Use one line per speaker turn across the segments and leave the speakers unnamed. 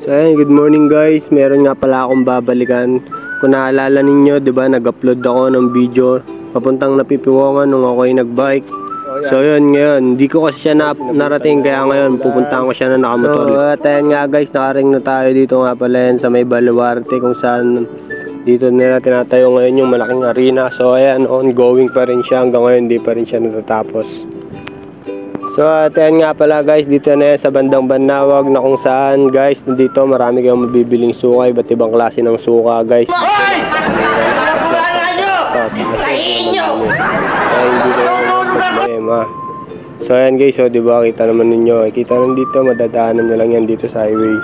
So ayun, good morning guys. Meron nga pala akong babalikan. Kung naalala ninyo, 'di ba, nag-upload ako ng video papuntang Napipiwongan nung ako ay nag-bike. So yun, ngayon, hindi ko kasi siya narating, kaya ngayon pupuntahan ko siya na nakamotor. So ayun nga guys, nakaring na tayo dito nga pala yan sa may Baluarte, kung saan dito nila tinatayo ngayon yung malaking arena. So ayan, ongoing pa rin siya hanggang ngayon, hindi pa rin siya natatapos. So ayan nga pala guys, dito na yan sa bandang Banawag, na kung saan guys, dito marami kayong mabibiling suka, iba't ibang klase ng suka guys. So ayan guys, so diba, kita naman ninyo, kita lang dito, madadaanan nyo lang yan dito sa highway.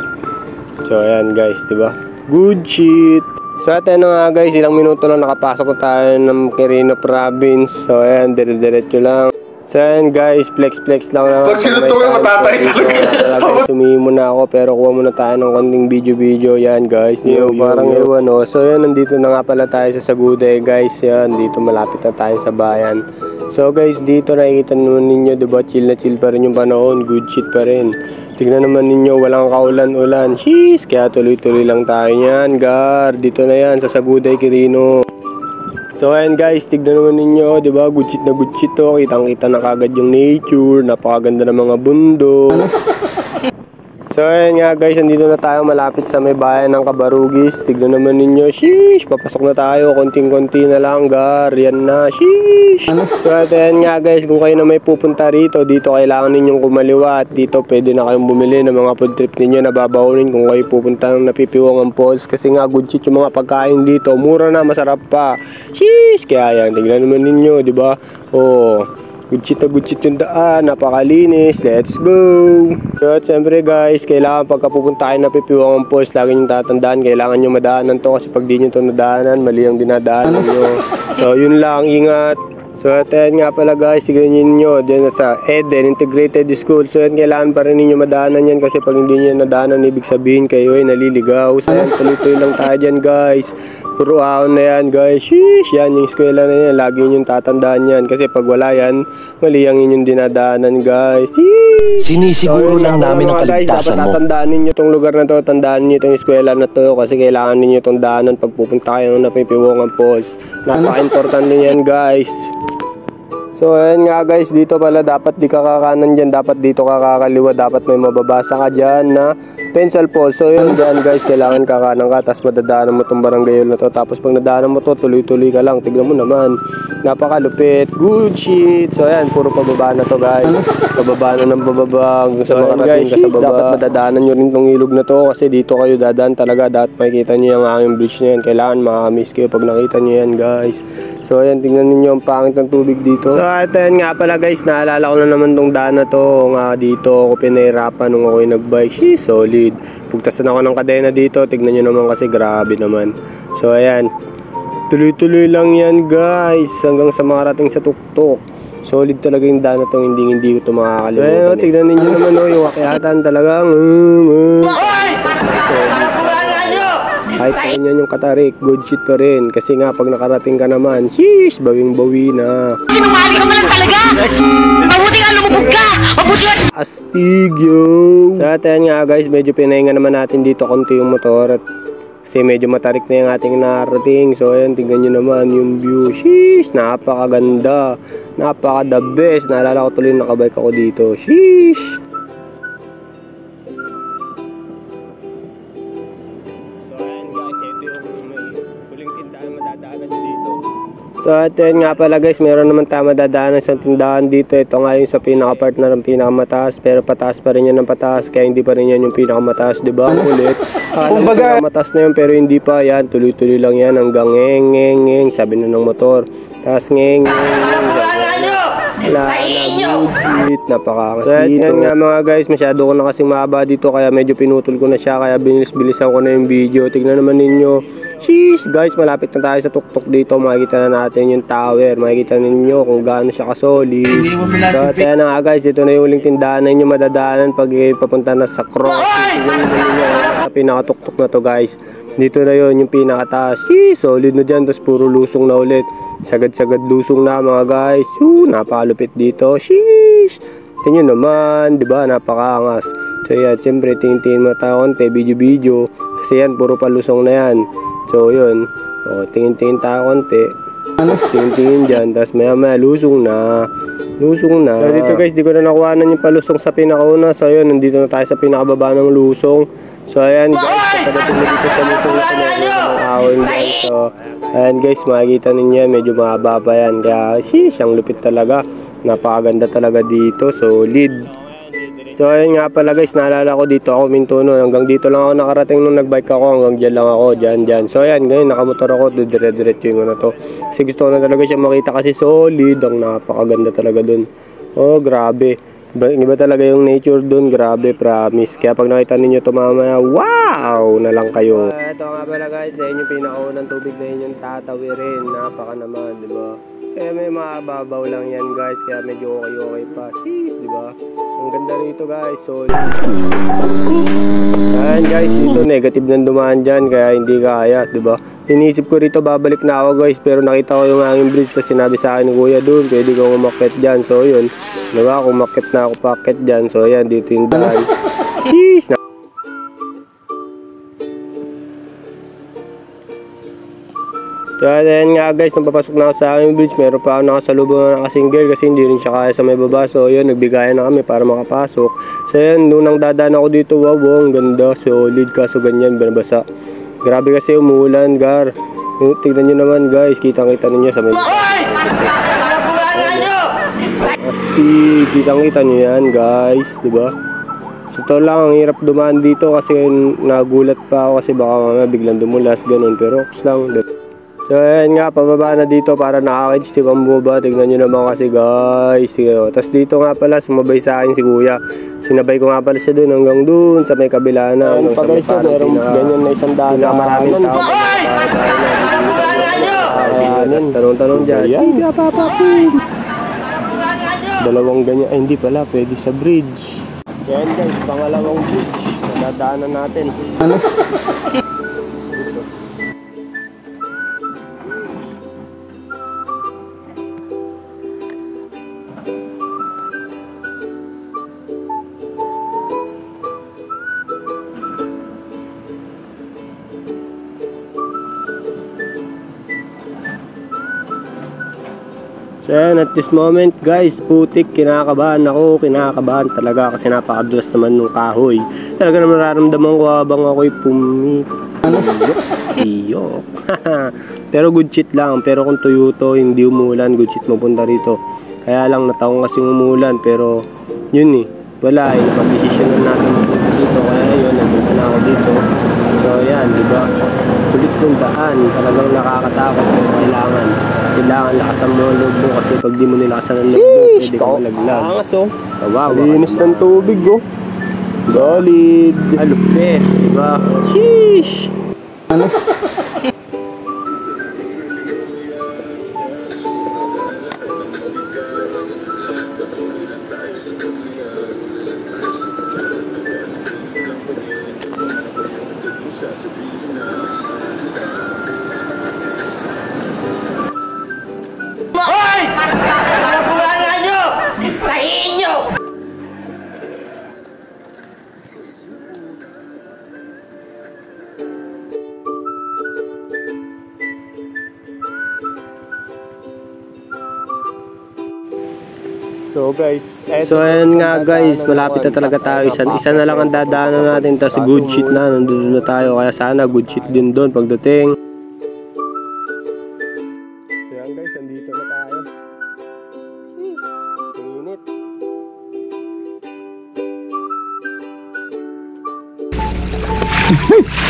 So ayan guys, diba, good shit. So ayan nga guys, ilang minuto lang nakapasok tayo ng Quirino Province. So ayan, dire-diretso lang. So ayan guys, flex lang naman.
Pag sinutuloy, matatay talaga.
Sumihin muna ako, pero kuha muna tayo ng konting video yan guys. Parang ewan o. So ayan, nandito na nga pala tayo sa Saguday guys. Yan, dito malapit na tayo sa bayan. So guys, dito nakikita naman ninyo, diba, chill na chill pa rin yung panahon. Good shit pa rin. Tignan naman ninyo, walang kaulan-ulan. Sheesh, kaya tuloy-tuloy lang tayo yan, gar. Dito na yan, sa Saguday, Quirino. So ayan guys, tignan naman ninyo, diba, good shit na good shit to. Kitang-kita na kagad yung nature, napakaganda ng mga bundok. So ayan nga guys, andito na tayo malapit sa may bayan ng Cabarugis. Tignan naman ninyo, sheesh, papasok na tayo, konting-konti na lang, gar, yan na, sheesh. So ayan nga guys, kung kayo na may pupunta rito, dito kailangan ninyong kumaliwa at dito pwede na kayong bumili ng mga food trip ninyo na babaunin kung kayo pupunta ng Napipiwongan Falls, kasi nga good shit yung mga pagkain dito, mura na, masarap pa, sheesh. Kaya yan, tignan naman ninyo, diba, oh, good shit yung daan, napakalinis, let's go! So at siyempre guys, kailangan pagka pupunta kayo na Napipiwongan Falls, lagi nyo tatandaan, kailangan nyo madaanan to, kasi pag di nyo to nadaanan, mali ang dinadaanan nyo. So yun lang, ingat! So at yan nga pala guys, tignan nyo dyan sa Eden Integrated School. So yan, kailangan pa rin ninyo madaanan yan, kasi pag hindi nyo nadaanan, ibig sabihin kayo ay naliligaw. So yan, tuloy-tuloy lang tayo dyan guys. Puro ahon na yan guys. Sheesh, yan yung eskwela na yan, lagi nyo tatandaan yan, kasi pag wala yan, mali ang inyong dinadaanan guys. Sheesh!
Sinisiguro
So,
lang namin ang
guys, dapat
kaligtasan mo.
tatandaan ninyo tong lugar na to, tandaan ninyo itong eskwela na to, kasi kailangan ninyo itong daanan pag pupunta kayo ng Napipiwongan Falls. Napaka-importante yan guys. So ayan nga guys, dito pala dapat di ka kakanan dyan, dapat dito ka kakaliwa, dapat may mababasa ka dyan na pencil falls. So yun dyan guys, kailangan kakanan ka, tapos madadaanan mo itong barangay na to, tapos pag nadaanan mo to, tuloy-tuloy ka lang, tignan mo naman, napakalupit, good shit. So ayan, puro pababa na to guys, pababa na ng bababa hanggang sa makarating ka sa baba. Dapat madadaanan nyo rin itong ilog na to, kasi dito kayo dadaan talaga, dapat makikita nyo yung aming bridge na yan, kailangan makamiss kayo pag nakita nyo yan guys. So ayan, tingnan ninyo ang pangit ng tubig dito. So at ayan nga pala guys, naalala ko na naman tong daan na to, nga dito ako pinahirapan nung ako yung nagbike. Sheesh, solid. Pugtasan ako ng kadena dito, tignan nyo naman kasi grabe naman. So ayan, tuloy-tuloy lang yan guys, hanggang sa makarating sa tuktok. Solid talaga yung daan na to, hindi ko ito makakalimutan. So ayan, tignan ninyo naman yung akyatan talagang kahit ganyan yung katarik, good shit pa rin. Kasi nga, pag nakarating ka naman, sheesh, bawing-bawi na.
Sinumali ka man talaga! Mabuti nga lumubog ka! Mabuti nga!
Astig, yo! So, ayan nga guys, medyo pinahinga naman natin dito konti yung motor. At kasi medyo matarik na yung ating narating. So, ayan, tingnan nyo naman yung view. Sheesh, napakaganda. Napaka-the best. Naalala ko tuloy nakabike ako dito. Sheesh! So at yun nga pala guys, meron naman tayo madadaanan sa tindahan dito. Ito nga yung sa pinaka-part na ng pinakamataas, pero pataas pa rin yan ng pataas, kaya hindi pa rin yan yung pinakamataas, diba? Ulit. Kumbaga, pinakamataaas na yun pero hindi pa yan. Tuloy-tuloy lang yan hanggang ngeng, sabi na ng motor. Tapos ngeng. Wala na, good shit, napakakas dito. Yan nga mga guys, masyado ko na kasing mahaba dito, kaya medyo pinutol ko na siya, kaya binis-bilisan ko na yung video. Tignan naman ninyo. Sheesh guys, malapit na tayo sa tuktok dito. Makikita na natin yung tower, makikita ninyo kung gaano siya kasolid. So at yan nga guys, ito na yung uling tindahan na inyo madadaanan pag papunta na sa cross. Sa pinakatuktok na to guys, dito na yon yung pinakataas. Solid na dyan, tapos puro lusong na ulit. Sagad-sagad lusong na mga guys. Napakalupit dito. Sheesh, Tingnan naman, di ba? Napakaangas. So yan, siyempre tingin-tingin mo tayo konti, video-video. Kasi yan, puro palusong na yan. So yun, tingin-tingin tayo konti. Tapos tingin-tingin dyan, tapos maya-maya lusong na. So dito guys, di ko na nakuhanan yung palusong sa pinakauna. So yun, nandito na tayo sa pinakababa ng lusong. So ayan guys, pagdating mo dito sa lusong ito, meron ng ahon dyan. So ayan guys, makikita ninyo, medyo mahaba pa yan. Kaya siyang lupit talaga. Napakaganda talaga dito, solid. So ayun nga pala guys, naalala ko dito ako mintuno. Hanggang dito lang ako nakarating nung nagbike ako. Hanggang dyan lang ako, dyan. So ayan, ngayon nakamotor ako, dire-diretso yung ano to. Kasi gusto ko na talaga siya makita kasi solid. Ang napakaganda talaga dun. Oh, grabe. Iba talaga yung nature dun, grabe, promise. Kaya pag nakita ninyo ito mamaya, wow na lang kayo. Ito nga pala guys, ayun yung pinakaunang tubig na yun yung tatawirin. Napaka naman, di ba? Kaya may mababaw lang yan guys, kaya medyo okay pa. Sheesh, di ba? Ang ganda rito guys, solid. Ayan guys, dito negative nang dumaan dyan, kaya hindi kaya, di ba? Inisip ko rito babalik na ako guys, pero nakita ko yung hanging bridge, tapos sinabi sa akin ni kuya doon, pwede kong umakyat dyan. So yun, di ba? Kung umakyat na ako pakyat dyan, so ayan, dito yung daan. Sheesh! So ayan nga guys, nung papasok na ako sa aming bridge, meron pa ako nakasalubong na nakasingle kasi hindi rin siya kaya sa may baba. So yun, nagbigayan na kami para makapasok. So yun, nung dadaan ako dito, wow, ang ganda, solid, kaso ganyan, binabasa. Grabe kasi umuulan, gar. Tignan nyo naman guys, kitang-kita ninyo sa may baba. Asti, kitang-kita nyo yan guys, diba? So ito lang, ang hirap dumaan dito kasi nagulat pa ako kasi baka mamaya biglang dumulas, ganun. Pero oks lang. So ayan nga, pababa na dito para nakakage tip ang buba. Tignan nyo naman kasi guys. Tapos dito nga pala, sumabay sa akin si kuya. Sinabay ko nga pala siya dun hanggang dun sa may kabila na. Hanggang sa may parang ganyan na isang daan. Maraming tao. Tapos tanong-tanong dyan. Dalawang ganyan. Ay hindi pala, pwede sa bridge. Ayan guys, pangalawang bridge. Nadadaanan natin. Ano? So yan, at this moment guys, putik, kinakabahan kinakabahan talaga kasi napakadulas naman nung kahoy. Talaga naman nararamdaman ko habang ako'y iyok. Pero good shit lang, pero kung tuyo to, hindi umulan, good shit mapunta rito. Kaya lang nataong kasing umulan, pero yun wala pag-desisyonan natin mapunta dito. Kaya yun, nandito na ako dito. So yan, diba? Kulit ng daan, talagang nakakatakot pero kailangan lakasan mo ang loob mo kasi pag di mo nilakasan ang loob mo, pwede ka malaglag. Angas kawawa. Linis ng tubig solid. Alupit, diba? Sheesh! Ano? So guys, ayan nga guys, malapit na talaga tayo. Isa na lang ang dadaanan natin, tapos good shit na, nandun na tayo. Kaya sana good shit din doon pagdating. So ayan guys, andito na tayo. Init.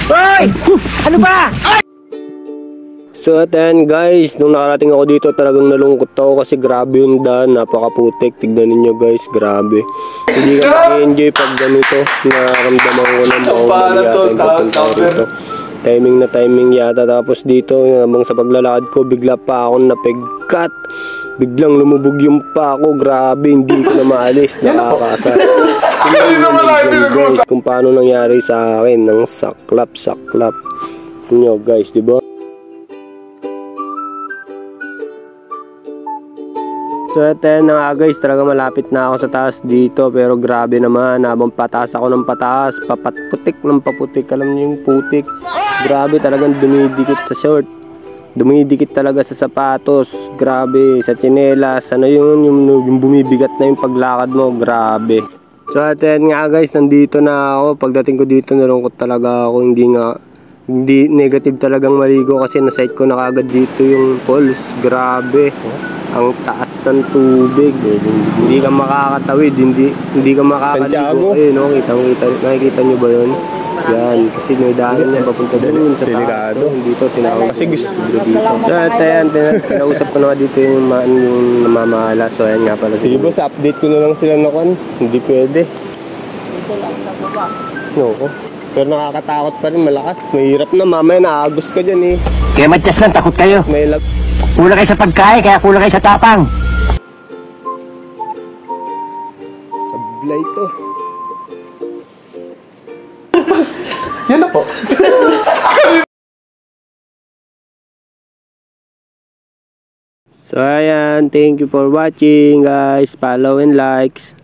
Hoy! Ano ba?
So at then guys, nung nakarating ako dito talagang nalungkot ako kasi grabe yung daan, napakaputik. Tignan ninyo guys, grabe. Hindi ka mag-enjoy pag ganito. Nararamdaman ko na maumali yata yung papunta rito. Timing yata. Tapos dito, habang sa paglalakad ko, bigla pa akong napigkat. Biglang lumubog yung pa ako, grabe, hindi ko na maalis, nakakasar. Tingnan nyo guys kung paano nangyari sa akin ng saklap. Nyo guys, diba? So ito na nga guys, talaga malapit na ako sa taas dito, pero grabe naman, habang pataas ako ng pataas, papatputik ng paputik, alam niyo yung putik, grabe talagang dumidikit sa short, dumidikit talaga sa sapatos, grabe, sa tsinelas, ano yun, yung bumibigat na yung paglakad mo, grabe. So ito nga guys, nandito na ako, pagdating ko dito nalungkot talaga ako, hindi negative talagang maligo kasi na-sight ko na kagad dito yung falls, grabe. Ang taas ng tubig, hindi ka makakatawid, hindi ka makakaligo. Eh, no, nakikita nyo ba yun? Yan, kasi may daanan niya papunta doon sa taas. So, dito tinawag kasi gusto dito. So, ito yan, pinausap ko na dito yung namamahala. So, ayan nga pala. Sige boss, update ko na lang sila na kon. Hindi pwede.
Dito lang sa baba.
No, pero nakakatakot pa rin, malakas. Mahirap na, mamaya naagos ka dyan eh.
Kaya matyas lang, takot kayo.
May lag...
Kulang kayo sa pagkain, kaya kulang kayo sa tapang.
Sablay to.
Yan na po.
So ayan, thank you for watching guys. Follow and likes.